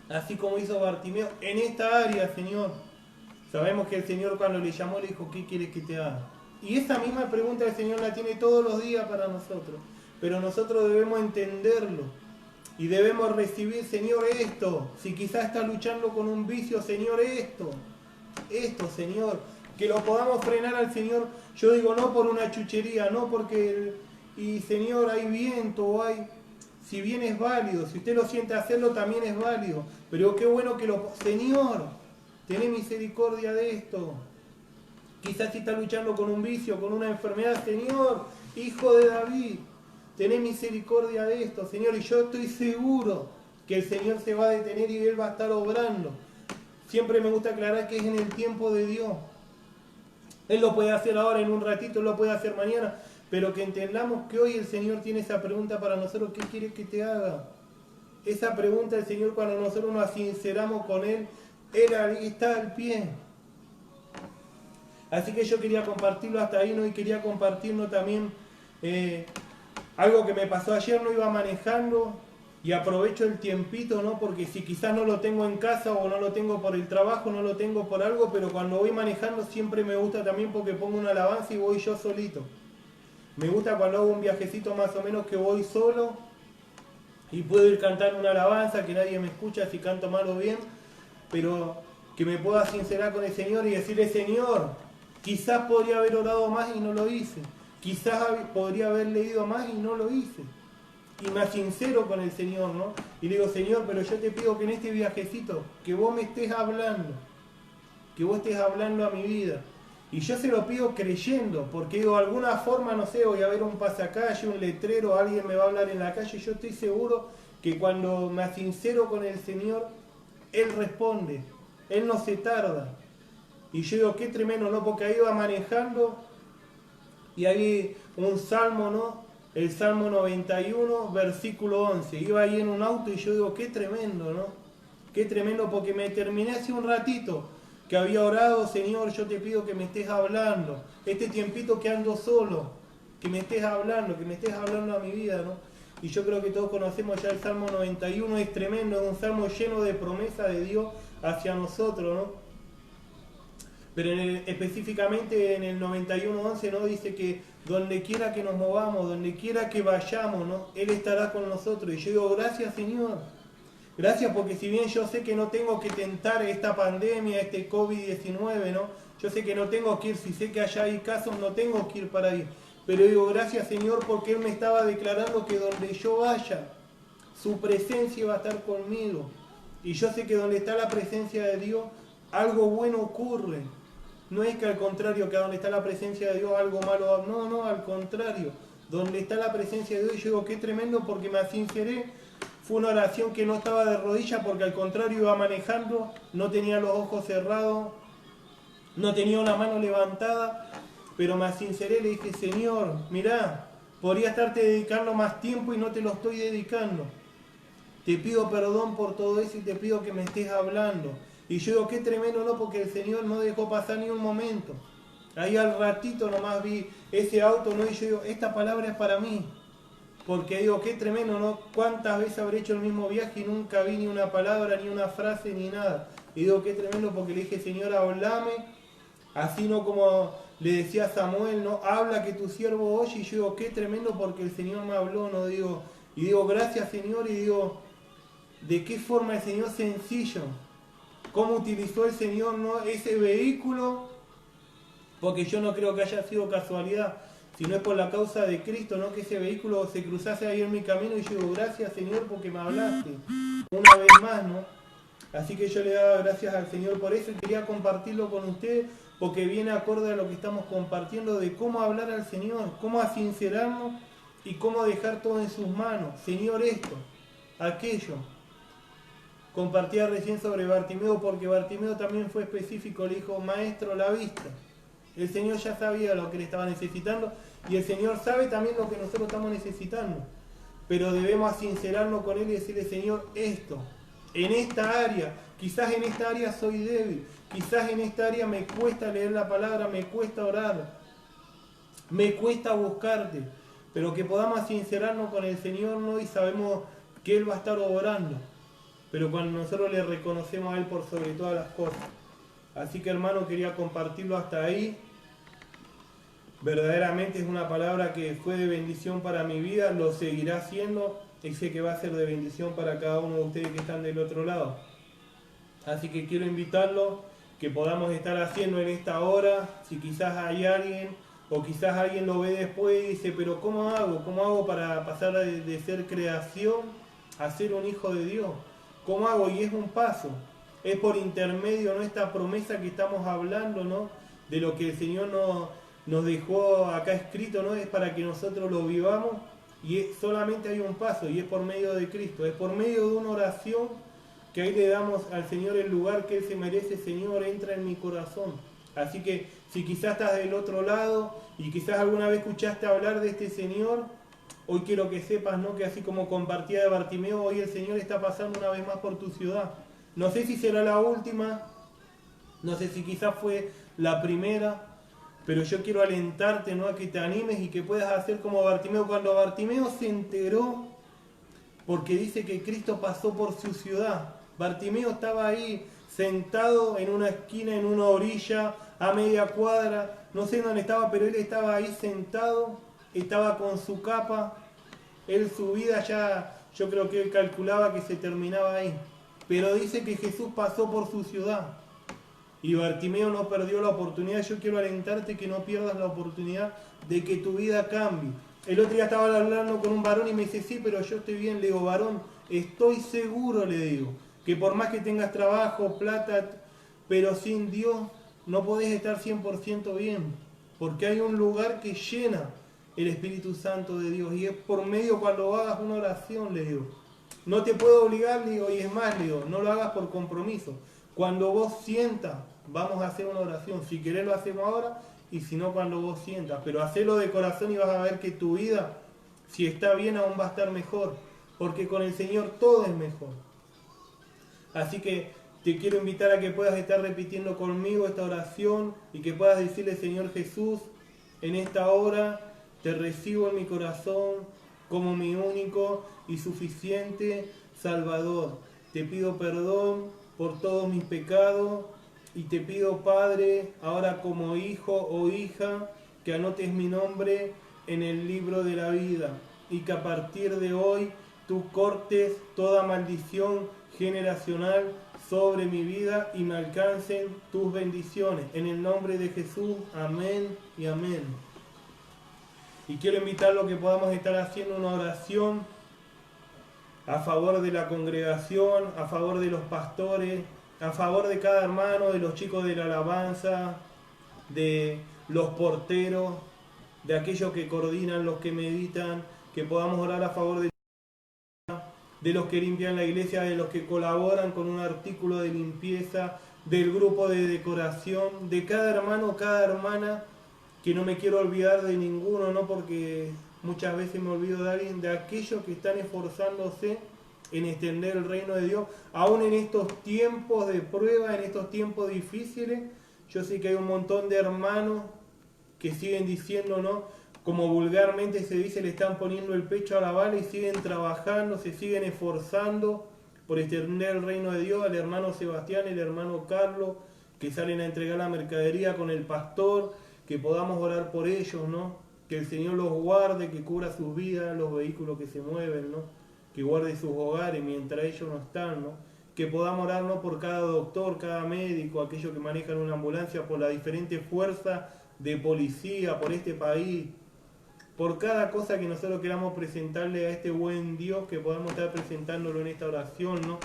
así como hizo Bartimeo, en esta área, Señor. Sabemos que el Señor cuando le llamó le dijo, ¿qué quieres que te haga? Y esa misma pregunta el Señor la tiene todos los días para nosotros. Pero nosotros debemos entenderlo y debemos recibir, Señor, esto. Si quizás estás luchando con un vicio, Señor, esto, Señor. Que lo podamos frenar al Señor, yo digo, no por una chuchería, no porque, y Señor, hay viento o hay... Si bien es válido, si usted lo siente hacerlo, también es válido. Pero qué bueno que lo... Señor, tené misericordia de esto. Quizás si está luchando con un vicio, con una enfermedad, Señor, hijo de David, tené misericordia de esto, Señor. Y yo estoy seguro que el Señor se va a detener y Él va a estar obrando. Siempre me gusta aclarar que es en el tiempo de Dios. Él lo puede hacer ahora en un ratito, Él lo puede hacer mañana, pero que entendamos que hoy el Señor tiene esa pregunta para nosotros, ¿qué quiere que te haga? Esa pregunta el Señor, cuando nosotros nos sinceramos con Él ahí está al pie. Así que yo quería compartirlo hasta ahí, ¿no? Y quería compartirlo también algo que me pasó ayer, no iba manejando y aprovecho el tiempito, ¿no? Porque si quizás no lo tengo en casa o no lo tengo por el trabajo, no lo tengo por algo, pero cuando voy manejando siempre me gusta también porque pongo una alabanza y voy yo solito. Me gusta cuando hago un viajecito más o menos que voy solo y puedo ir cantando una alabanza, que nadie me escucha si canto mal o bien, pero que me pueda sincerar con el Señor y decirle, Señor, quizás podría haber orado más y no lo hice. Quizás podría haber leído más y no lo hice. Y me sincero con el Señor, ¿no? Y le digo, Señor, pero yo te pido que en este viajecito, que vos me estés hablando, que vos estés hablando a mi vida. Y yo se lo pido creyendo, porque digo, de alguna forma, no sé, voy a ver un pasacalle, un letrero, alguien me va a hablar en la calle, y yo estoy seguro que cuando me sincero con el Señor, Él responde, Él no se tarda. Y yo digo, qué tremendo, ¿no? Porque ahí iba manejando y hay un salmo, ¿no? El Salmo 91, versículo 11. Iba ahí en un auto y yo digo, qué tremendo, ¿no? Qué tremendo, porque me terminé hace un ratito que había orado, Señor, yo te pido que me estés hablando. Este tiempito que ando solo, que me estés hablando a mi vida, ¿no? Y yo creo que todos conocemos ya el Salmo 91, es tremendo, es un salmo lleno de promesa de Dios hacia nosotros, ¿no? Pero específicamente en el 91:11, ¿no? Dice que donde quiera que nos movamos, donde quiera que vayamos, ¿no? Él estará con nosotros. Y yo digo, gracias, Señor. Gracias, porque si bien yo sé que no tengo que tentar esta pandemia, este COVID-19, ¿no? Yo sé que no tengo que ir, si sé que allá hay casos, no tengo que ir para ir. Pero digo, gracias, Señor, porque Él me estaba declarando que donde yo vaya, su presencia va a estar conmigo. Y yo sé que donde está la presencia de Dios, algo bueno ocurre. No es que al contrario, que donde está la presencia de Dios algo malo, no, al contrario. Donde está la presencia de Dios, yo digo, qué tremendo, porque me sinceré. Fue una oración que no estaba de rodillas, porque al contrario iba manejando, no tenía los ojos cerrados, no tenía una mano levantada, pero me sinceré, le dije, Señor, mirá, Podría estarte dedicando más tiempo y no te lo estoy dedicando. Te pido perdón por todo eso y te pido que me estés hablando. Y yo digo, qué tremendo, ¿no? Porque el Señor no dejó pasar ni un momento. Ahí al ratito nomás vi ese auto, ¿no? Y yo digo, esta palabra es para mí. Porque digo, qué tremendo, ¿no? ¿Cuántas veces habré hecho el mismo viaje y nunca vi ni una palabra, ni una frase, ni nada? Y digo, qué tremendo, porque le dije, Señor, hablame. Así no como le decía a Samuel, ¿no? Habla que tu siervo oye. Y yo digo, qué tremendo, porque el Señor me habló, ¿no? Digo, y digo, gracias, Señor. Y digo, ¿de qué forma el Señor sencillo? ¿Cómo utilizó el Señor, ¿no? Ese vehículo? Porque yo no creo que haya sido casualidad, sino es por la causa de Cristo, ¿no? Que ese vehículo se cruzase ahí en mi camino y yo digo, gracias, Señor, porque me hablaste una vez más, ¿no? Así que yo le daba gracias al Señor por eso y quería compartirlo con ustedes porque viene acorde a lo que estamos compartiendo de cómo hablar al Señor, cómo sincerarnos y cómo dejar todo en sus manos. Señor, esto, aquello. Compartía recién sobre Bartimeo porque Bartimeo también fue específico, le dijo, maestro, la vista. El Señor ya sabía lo que le estaba necesitando y el Señor sabe también lo que nosotros estamos necesitando. Pero debemos sincerarnos con Él y decirle, Señor, esto, en esta área, quizás en esta área soy débil, quizás en esta área me cuesta leer la palabra, me cuesta orar, me cuesta buscarte, pero que podamos sincerarnos con el Señor, ¿no? Y sabemos que Él va a estar obrando, pero cuando nosotros le reconocemos a Él por sobre todas las cosas. Así que, hermano, quería compartirlo hasta ahí. Verdaderamente es una palabra que fue de bendición para mi vida, lo seguirá siendo y sé que va a ser de bendición para cada uno de ustedes que están del otro lado. Así que quiero invitarlos que podamos estar haciendo en esta hora, si quizás hay alguien o quizás alguien lo ve después y dice, pero ¿cómo hago? ¿Cómo hago para pasar de ser creación a ser un hijo de Dios? ¿Cómo hago? Y es un paso, es por intermedio, ¿no? Esta promesa que estamos hablando, ¿no? De lo que el Señor nos dejó acá escrito, ¿no? Es para que nosotros lo vivamos y solamente hay un paso y es por medio de Cristo, es por medio de una oración que ahí le damos al Señor el lugar que Él se merece. Señor, entra en mi corazón. Así que si quizás estás del otro lado y quizás alguna vez escuchaste hablar de este Señor, hoy quiero que sepas, ¿no? Que así como compartía de Bartimeo, hoy el Señor está pasando una vez más por tu ciudad. No sé si será la última, no sé si quizás fue la primera, pero yo quiero alentarte, ¿no? A que te animes y que puedas hacer como Bartimeo. Cuando Bartimeo se enteró, porque dice que Cristo pasó por su ciudad, Bartimeo estaba ahí sentado en una esquina, en una orilla, a media cuadra, no sé dónde estaba, pero él estaba ahí sentado, estaba con su capa, él su vida ya, yo creo que él calculaba que se terminaba ahí. Pero dice que Jesús pasó por su ciudad. Y Bartimeo no perdió la oportunidad. Yo quiero alentarte que no pierdas la oportunidad de que tu vida cambie. El otro día estaba hablando con un varón y me dice, sí, pero yo estoy bien. Le digo, varón, estoy seguro, le digo, que por más que tengas trabajo, plata, pero sin Dios no podés estar 100% bien. Porque hay un lugar que llena el Espíritu Santo de Dios. Y es por medio cuando hagas una oración, le digo. No te puedo obligar, le digo, y es más, le digo, no lo hagas por compromiso. Cuando vos sientas, vamos a hacer una oración. Si querés lo hacemos ahora y si no cuando vos sientas. Pero hacelo de corazón y vas a ver que tu vida, si está bien, aún va a estar mejor. Porque con el Señor todo es mejor. Así que te quiero invitar a que puedas estar repitiendo conmigo esta oración y que puedas decirle, Señor Jesús, en esta hora te recibo en mi corazón como mi único y suficiente Salvador. Te pido perdón por todos mis pecados y te pido, Padre, ahora como hijo o hija, que anotes mi nombre en el libro de la vida y que a partir de hoy tú cortes toda maldición generacional sobre mi vida y me alcancen tus bendiciones. En el nombre de Jesús, amén y amén. Y quiero invitarlo a que podamos estar haciendo una oración a favor de la congregación, a favor de los pastores, a favor de cada hermano, de los chicos de la alabanza, de los porteros, de aquellos que coordinan, los que meditan, que podamos orar a favor de los que limpian la iglesia, de los que colaboran con un artículo de limpieza, del grupo de decoración, de cada hermano, cada hermana, que no me quiero olvidar de ninguno, no porque muchas veces me olvido de alguien, de aquellos que están esforzándose en extender el reino de Dios, aún en estos tiempos de prueba, en estos tiempos difíciles. Yo sé que hay un montón de hermanos que siguen diciendo, ¿no? Como vulgarmente se dice, le están poniendo el pecho a la bala y siguen trabajando, se siguen esforzando por extender el reino de Dios. El hermano Sebastián, el hermano Carlos, que salen a entregar la mercadería con el pastor, que podamos orar por ellos, ¿no? Que el Señor los guarde, que cubra sus vidas, los vehículos que se mueven, ¿no? Que guarde sus hogares mientras ellos no están, ¿no? Que podamos orar, ¿no? Por cada doctor, cada médico, aquellos que manejan una ambulancia, por las diferentes fuerzas de policía, por este país, por cada cosa que nosotros queramos presentarle a este buen Dios, que podamos estar presentándolo en esta oración, ¿no?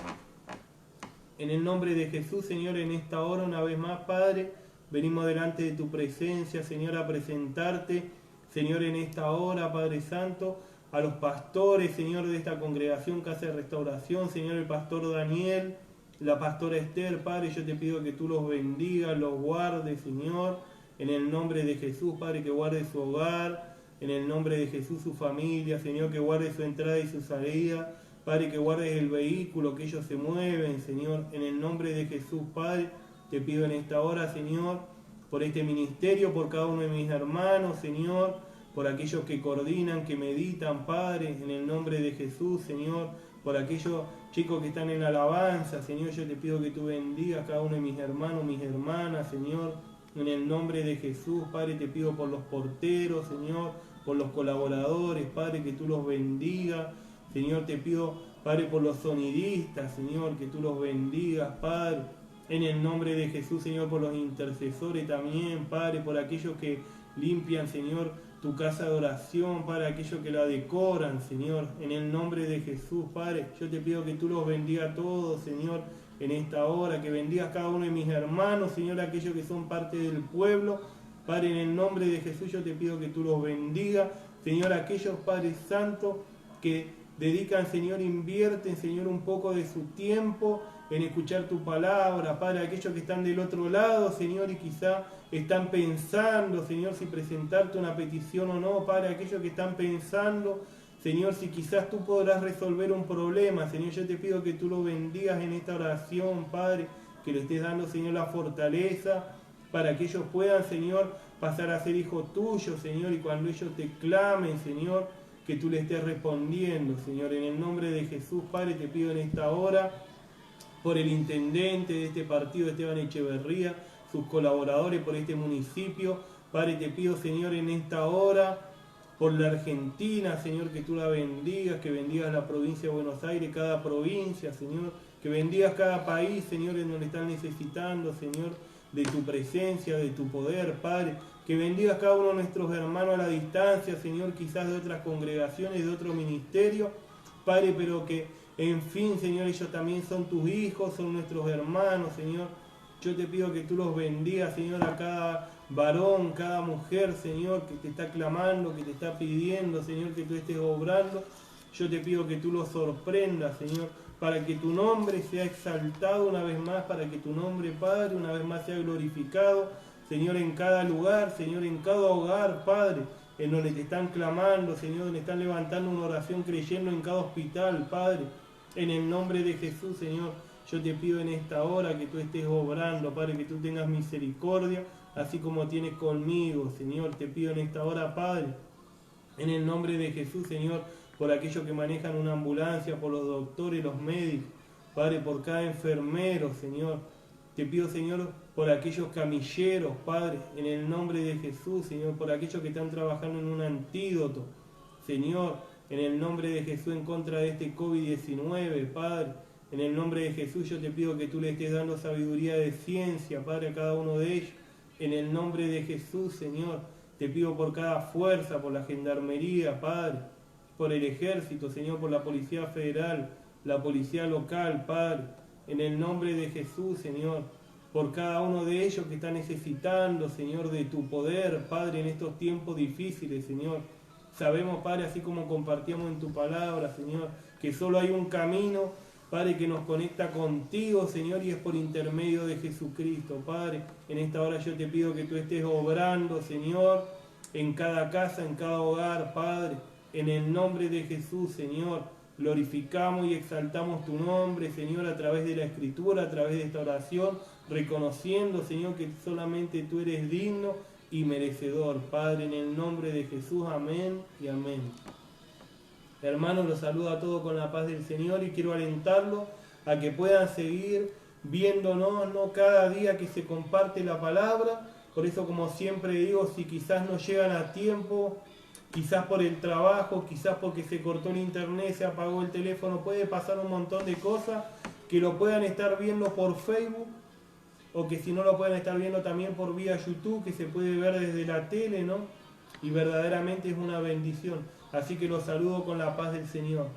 En el nombre de Jesús, Señor, en esta hora, una vez más, Padre, venimos delante de tu presencia, Señor, a presentarte, Señor, en esta hora, Padre Santo, a los pastores, Señor, de esta congregación Casa de Restauración, Señor, el pastor Daniel, la pastora Esther, Padre, yo te pido que tú los bendigas, los guardes, Señor, en el nombre de Jesús, Padre, que guarde su hogar, en el nombre de Jesús su familia, Señor, que guarde su entrada y su salida, Padre, que guarde el vehículo, que ellos se mueven, Señor, en el nombre de Jesús, Padre, te pido en esta hora, Señor, por este ministerio, por cada uno de mis hermanos, Señor, por aquellos que coordinan, que meditan, Padre, en el nombre de Jesús, Señor, por aquellos chicos que están en alabanza, Señor, yo te pido que tú bendigas a cada uno de mis hermanos, mis hermanas, Señor, en el nombre de Jesús, Padre, te pido por los porteros, Señor, por los colaboradores, Padre, que tú los bendigas, Señor, te pido, Padre, por los sonidistas, Señor, que tú los bendigas, Padre, en el nombre de Jesús, Señor, por los intercesores también, Padre, por aquellos que limpian, Señor, tu casa de oración, Padre, aquellos que la decoran, Señor, en el nombre de Jesús, Padre, yo te pido que tú los bendigas a todos, Señor, en esta hora, que bendigas cada uno de mis hermanos, Señor, aquellos que son parte del pueblo, Padre, en el nombre de Jesús yo te pido que tú los bendigas, Señor, aquellos, Padre Santo, que dedican, Señor, invierten, Señor, un poco de su tiempo en escuchar tu palabra, Padre, aquellos que están del otro lado, Señor, y quizá están pensando, Señor, si presentarte una petición o no, Padre, aquellos que están pensando, Señor, si quizás tú podrás resolver un problema, Señor, yo te pido que tú lo bendigas en esta oración, Padre, que le estés dando, Señor, la fortaleza, para que ellos puedan, Señor, pasar a ser hijos tuyos, Señor, y cuando ellos te clamen, Señor, que tú le estés respondiendo, Señor, en el nombre de Jesús, Padre, te pido en esta hora, por el intendente de este partido, Esteban Echeverría, sus colaboradores, por este municipio, Padre, te pido, Señor, en esta hora, por la Argentina, Señor, que tú la bendigas, que bendigas la provincia de Buenos Aires, cada provincia, Señor, que bendigas cada país, Señor, en donde están necesitando, Señor, de tu presencia, de tu poder, Padre, que bendigas cada uno de nuestros hermanos a la distancia, Señor, quizás de otras congregaciones, de otro ministerio, Padre, pero que, en fin, Señor, ellos también son tus hijos, son nuestros hermanos, Señor. Yo te pido que tú los bendigas, Señor, a cada varón, cada mujer, Señor, que te está clamando, que te está pidiendo, Señor, que tú estés obrando. Yo te pido que tú los sorprendas, Señor, para que tu nombre sea exaltado una vez más, para que tu nombre, Padre, una vez más sea glorificado, Señor, en cada lugar, Señor, en cada hogar, Padre, en donde te están clamando, Señor, donde están levantando una oración creyendo en cada hospital, Padre, en el nombre de Jesús, Señor, yo te pido en esta hora que tú estés obrando, Padre, que tú tengas misericordia, así como tienes conmigo, Señor, te pido en esta hora, Padre, en el nombre de Jesús, Señor, por aquellos que manejan una ambulancia, por los doctores, los médicos, Padre, por cada enfermero, Señor. Te pido, Señor, por aquellos camilleros, Padre, en el nombre de Jesús, Señor, por aquellos que están trabajando en un antídoto, Señor, en el nombre de Jesús en contra de este COVID-19, Padre. En el nombre de Jesús yo te pido que tú le estés dando sabiduría de ciencia, Padre, a cada uno de ellos. En el nombre de Jesús, Señor, te pido por cada fuerza, por la gendarmería, Padre, por el ejército, Señor, por la policía federal, la policía local, Padre, en el nombre de Jesús, Señor, por cada uno de ellos que está necesitando, Señor, de tu poder, Padre, en estos tiempos difíciles, Señor. Sabemos, Padre, así como compartíamos en tu palabra, Señor, que solo hay un camino, Padre, que nos conecta contigo, Señor, y es por intermedio de Jesucristo, Padre. En esta hora yo te pido que tú estés obrando, Señor, en cada casa, en cada hogar, Padre. En el nombre de Jesús, Señor, glorificamos y exaltamos tu nombre, Señor, a través de la Escritura, a través de esta oración, reconociendo, Señor, que solamente tú eres digno y merecedor. Padre, en el nombre de Jesús, amén y amén. Hermanos, los saludo a todos con la paz del Señor y quiero alentarlos a que puedan seguir viéndonos, ¿no?, cada día que se comparte la palabra. Por eso, como siempre digo, si quizás no llegan a tiempo, quizás por el trabajo, quizás porque se cortó el internet, se apagó el teléfono, puede pasar un montón de cosas, que lo puedan estar viendo por Facebook, o que si no lo pueden estar viendo también por vía YouTube, que se puede ver desde la tele, ¿no? Y verdaderamente es una bendición. Así que los saludo con la paz del Señor.